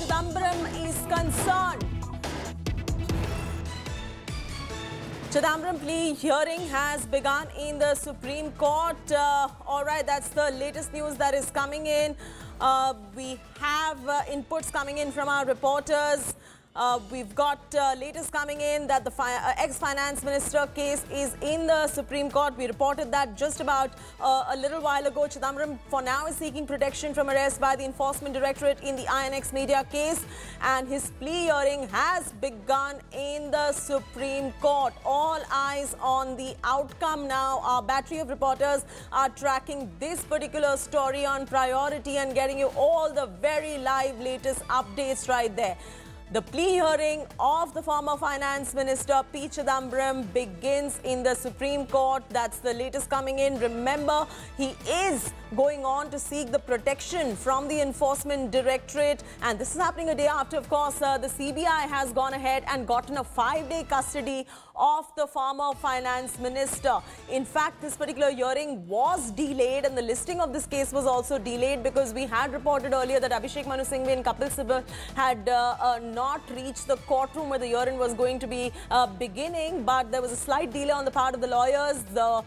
Chidambaram is concerned. Chidambaram plea hearing has begun in the Supreme Court. All right, that's the latest news that is coming in. We have inputs coming in from our reporters. We've got latest coming in that the ex-finance minister case is in the Supreme Court. We reported that just about a little while ago. Chidambaram for now is seeking protection from arrest by the Enforcement Directorate in the INX Media case, and his plea hearing has begun in the Supreme Court. All eyes on the outcome now. Our battery of reporters are tracking this particular story on priority and getting you all the very live latest updates right there. The plea hearing of the former Finance Minister P. Chidambaram begins in the Supreme Court. That's the latest coming in. Remember, he is going on to seek the protection from the Enforcement Directorate. And this is happening a day after, of course, the CBI has gone ahead and gotten a 5-day custody of the former Finance Minister. In fact, this particular hearing was delayed and the listing of this case was also delayed because we had reported earlier that Abhishek Manu Singhvi and Kapil Sibal had not reached the courtroom where the hearing was going to be beginning, but there was a slight delay on the part of the lawyers. The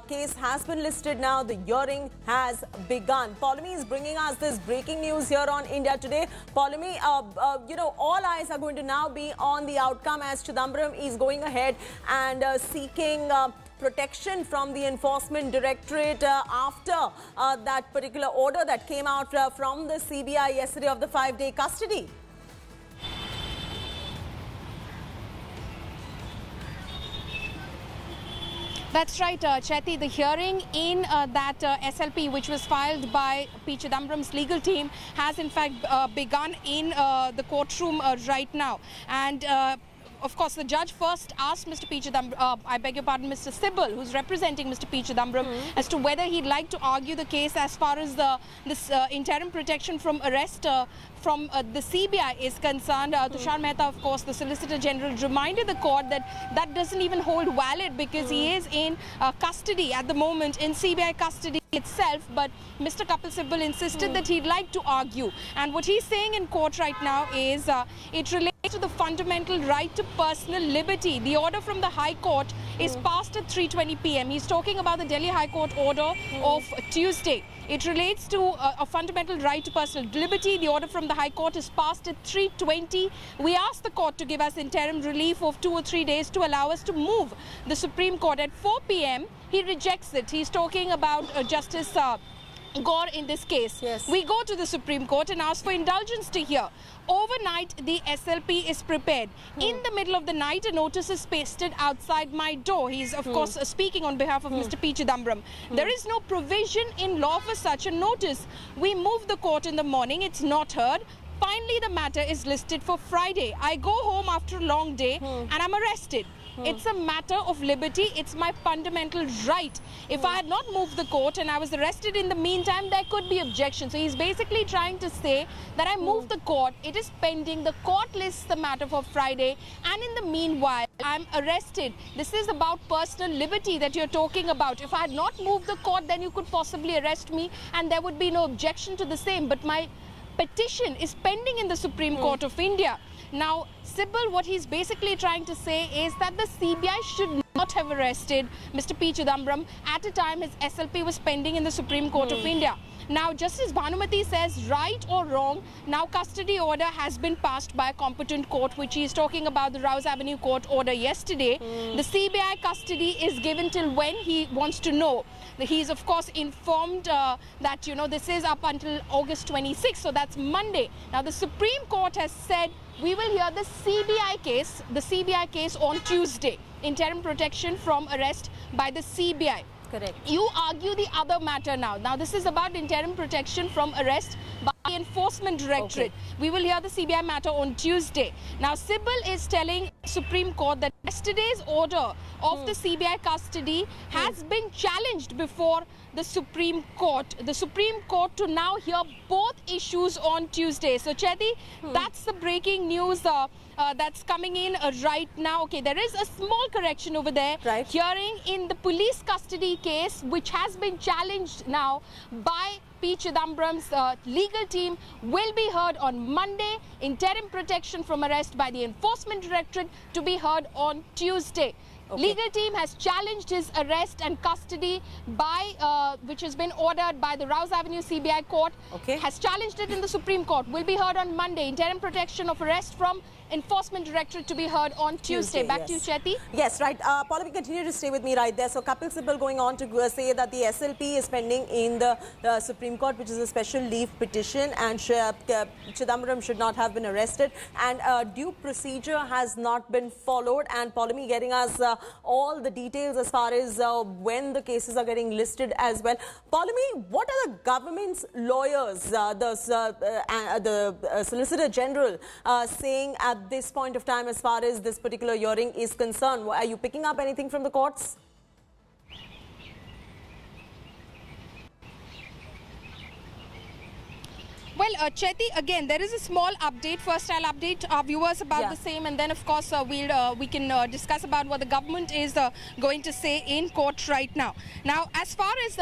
case has been listed now. The hearing has begun. Paulami is bringing us this breaking news here on India Today. Paulami, all eyes are going to now be on the outcome as Chidambaram is going ahead and seeking protection from the Enforcement Directorate after that particular order that came out from the CBI yesterday of the 5-day custody. That's right, Chetty. The hearing in that SLP, which was filed by P. Chidambaram's legal team, has in fact begun in the courtroom right now. And of course, the judge first asked Mr. P. Chidambaram, I beg your pardon, Mr. Sibal, who's representing Mr. P. Chidambaram, as to whether he'd like to argue the case as far as this interim protection from arrest from the CBI is concerned. Tushar Mehta, of course, the Solicitor General, reminded the court that that doesn't even hold valid because he is in custody at the moment, in CBI custody itself. But Mr. Kapil Sibal insisted that he'd like to argue. And what he's saying in court right now is it relates to the fundamental right to personal liberty. The order from the High Court is passed at 3:20 p.m. He's talking about the Delhi High Court order of Tuesday. It relates to a fundamental right to personal liberty. The order from the High Court is passed at 3:20. We asked the court to give us interim relief of 2 or 3 days to allow us to move the Supreme Court. At 4 p.m, he rejects it. He's talking about Justice Gore in this case. Yes. We go to the Supreme Court and ask for indulgence to hear. Overnight, the SLP is prepared. In the middle of the night, a notice is pasted outside my door. He's, of course, speaking on behalf of Mr. P. Chidambaram. There is no provision in law for such a notice. We move the court in the morning. It's not heard. Finally, the matter is listed for Friday. I go home after a long day and I'm arrested. It's a matter of liberty. It's my fundamental right. If I had not moved the court and I was arrested in the meantime, there could be objection. So he's basically trying to say that I moved the court. It is pending. The court lists the matter for Friday. And in the meanwhile, I'm arrested. This is about personal liberty that you're talking about. If I had not moved the court, then you could possibly arrest me and there would be no objection to the same. But my petition is pending in the Supreme Court of India. Now, Sibal, what he's basically trying to say is that the CBI should not have arrested Mr. P. Chidambaram at a time his SLP was pending in the Supreme Court of India. Now, Justice Bhanumati says, right or wrong, now custody order has been passed by a competent court, which he is talking about the Rouse Avenue Court order yesterday. The CBI custody is given till when he wants to know. He's, of course, informed that, this is up until August 26th, so that's Monday. Now, the Supreme Court has said we will hear the CBI case on Tuesday. Interim protection from arrest by the CBI. Correct. You argue the other matter now. Now, this is about interim protection from arrest by the Enforcement Directorate. We will hear the CBI matter on Tuesday. Now, Sibal is telling Supreme Court that yesterday's order of the CBI custody has been challenged before the Supreme Court. The Supreme Court to now hear both issues on Tuesday. So, Chetty, that's the breaking news that's coming in right now. Okay, there is a small correction over there. Right. Hearing in the police custody case, which has been challenged now by P. Chidambaram's legal team will be heard on Monday. Interim protection from arrest by the Enforcement Directorate to be heard on Tuesday. Okay. Legal team has challenged his arrest and custody by, which has been ordered by the Rouse Avenue CBI court. Okay. Has challenged it in the Supreme Court. Will be heard on Monday. Interim protection of arrest from Enforcement Directorate to be heard on Tuesday. Back to you, Chetty. Yes, right. Pallavi, continue to stay with me right there. So, Kapil Sibal going on to say that the SLP is pending in the Supreme Court, which is a special leave petition, and Chidambaram should not have been arrested, and due procedure has not been followed. And Pallavi getting us all the details as far as when the cases are getting listed as well. Pallavi, what are the government's lawyers, the Solicitor General, saying at this point of time as far as this particular hearing is concerned? Are you picking up anything from the courts? Well, Chetty, again, there is a small update. First, I'll update our viewers about the same, and then, of course, we can discuss about what the government is going to say in court right now. Now, as far as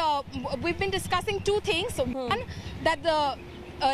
we've been discussing two things. One, that the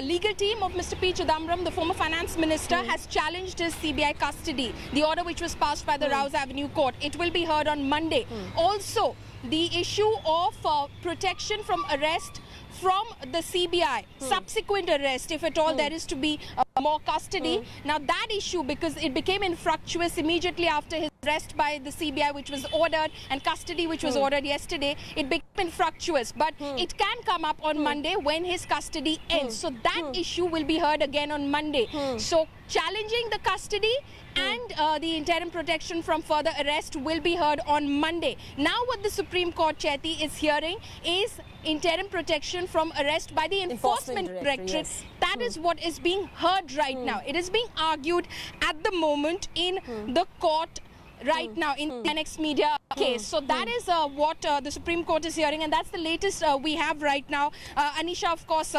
legal team of Mr. P. Chidambaram, the former finance minister, has challenged his CBI custody, the order which was passed by the Rouse Avenue court. It will be heard on Monday. Also, the issue of protection from arrest from the CBI, subsequent arrest, if at all there is to be more custody. Now that issue, because it became infructuous immediately after his arrest by the CBI, which was ordered, and custody, which was ordered yesterday, it became infructuous. But it can come up on Monday when his custody ends. So that issue will be heard again on Monday. So challenging the custody and the interim protection from further arrest will be heard on Monday. Now what the Supreme Court, Chetty, is hearing is interim protection from arrest by the Enforcement Directorate. Yes. That is what is being heard right now. It is being argued at the moment in the court right now in the next media case. So that is what the Supreme Court is hearing, and that's the latest we have right now. Anisha, of course,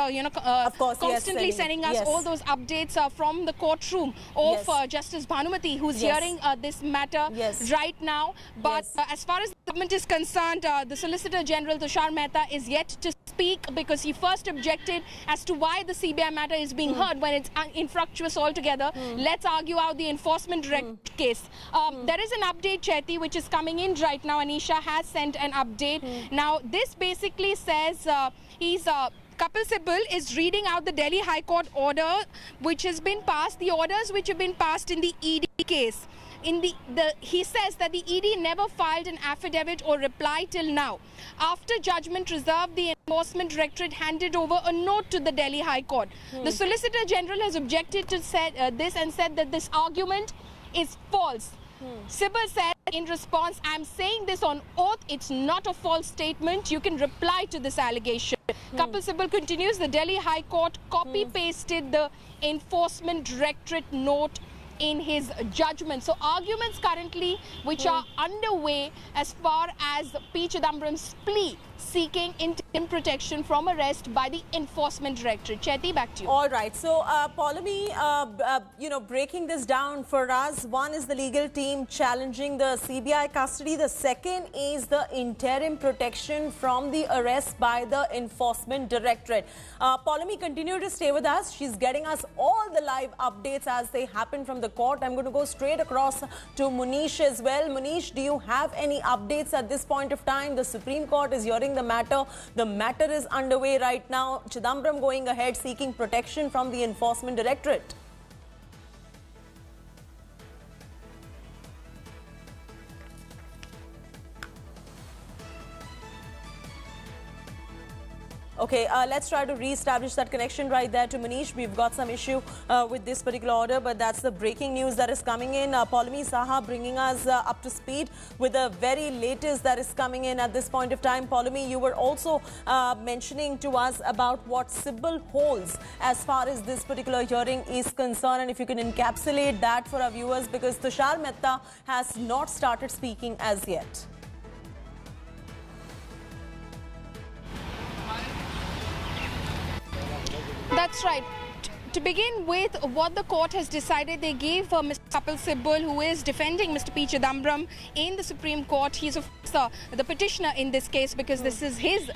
constantly sending us all those updates from the courtroom of Justice Bhanumati, who's hearing this matter right now. But as far as the government is concerned, the Solicitor General Tushar Mehta is yet to speak, because he first objected as to why the CBI matter is being heard when it's infructuous altogether. Let's argue out the Enforcement Directorate case. There is an update, Chetty, which is coming in right now. Anisha has sent an update. Now, this basically says Kapil Sibal is reading out the Delhi High Court order which has been passed, the orders which have been passed in the ED case. He says that the ED never filed an affidavit or reply till now. After judgment reserved, the Enforcement Directorate handed over a note to the Delhi High Court. The Solicitor General has objected to this and said that this argument is false. Sibal said in response, I'm saying this on oath, it's not a false statement. You can reply to this allegation. Kapil Sibal continues, the Delhi High Court copy-pasted the Enforcement Directorate note in his judgment. So arguments currently which are underway as far as P. Chidambaram's plea seeking interim protection from arrest by the Enforcement Directorate. Chetty, back to you. All right. So, Pallavi, breaking this down for us, one is the legal team challenging the CBI custody. The second is the interim protection from the arrest by the Enforcement Directorate. Pallavi, continue to stay with us. She's getting us all the live updates as they happen from the court. I'm going to go straight across to Munish as well. Munish, do you have any updates at this point of time? The Supreme Court is hearing the matter. The matter is underway right now. Chidambaram going ahead seeking protection from the Enforcement Directorate. Okay, let's try to re-establish that connection right there to Manish. We've got some issue with this particular order, but that's the breaking news that is coming in. Pallavi Saha bringing us up to speed with the very latest that is coming in at this point of time. Pallavi, you were also mentioning to us about what Sibal holds as far as this particular hearing is concerned, and if you can encapsulate that for our viewers, because Tushar Mehta has not started speaking as yet. That's right. to begin with, what the court has decided, they gave Mr. Kapil Sibal, who is defending Mr. P. Chidambaram in the Supreme Court. He is, of course, the petitioner in this case, because this is his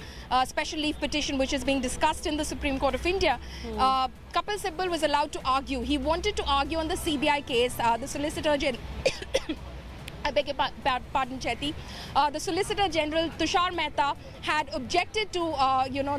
special leave petition which is being discussed in the Supreme Court of India. Kapil Sibal was allowed to argue. He wanted to argue on the CBI case. The Solicitor General... I beg your pardon, Chetty. The Solicitor General Tushar Mehta had objected to,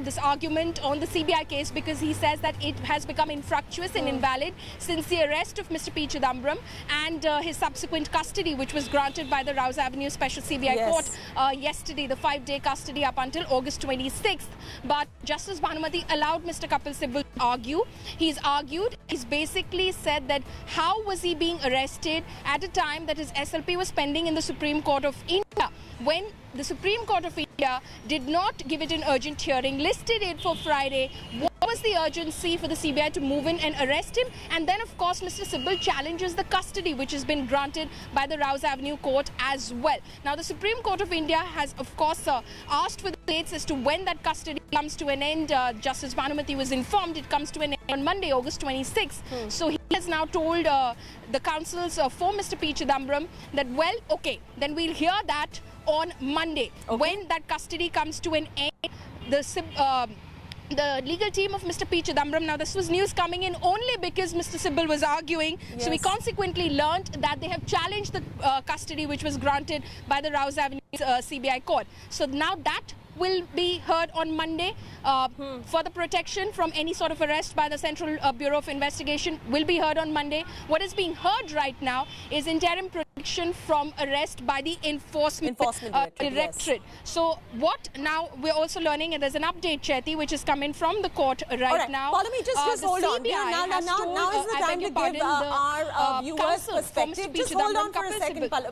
this argument on the CBI case because he says that it has become infructuous and invalid since the arrest of Mr. P. Chidambaram and his subsequent custody, which was granted by the Rouse Avenue Special CBI Court yesterday, the 5-day custody up until August 26th. But Justice Bhanumati allowed Mr. Kapil Sibal to argue. He's argued. He's basically said that how was he being arrested at a time that his SLP was pending in the Supreme Court of India, when the Supreme Court of India did not give it an urgent hearing, listed it for Friday. What was the urgency for the CBI to move in and arrest him? And then, of course, Mr. Sibal challenges the custody which has been granted by the Rouse Avenue Court as well. Now, the Supreme Court of India has, of course, asked for the dates as to when that custody comes to an end. Justice Bhanumati was informed it comes to an end on Monday, August 26th. So he has now told the counsels for Mr. P. Chidambaram that, well, okay, then we'll hear that on Monday. When that custody comes to an end, the legal team of Mr. P. Chidambaram, now this was news coming in only because Mr. Sibal was arguing, so we consequently learnt that they have challenged the custody which was granted by the Rouse Avenue CBI court. So now that will be heard on Monday. Further protection from any sort of arrest by the Central Bureau of Investigation will be heard on Monday. What is being heard right now is interim protection from arrest by the Enforcement Directorate. So what now we're also learning, and there's an update, Chetty, which is coming from the court right now. Polly, just hold on. Now is the time to give our viewers perspective. Just hold on for a second, Polly.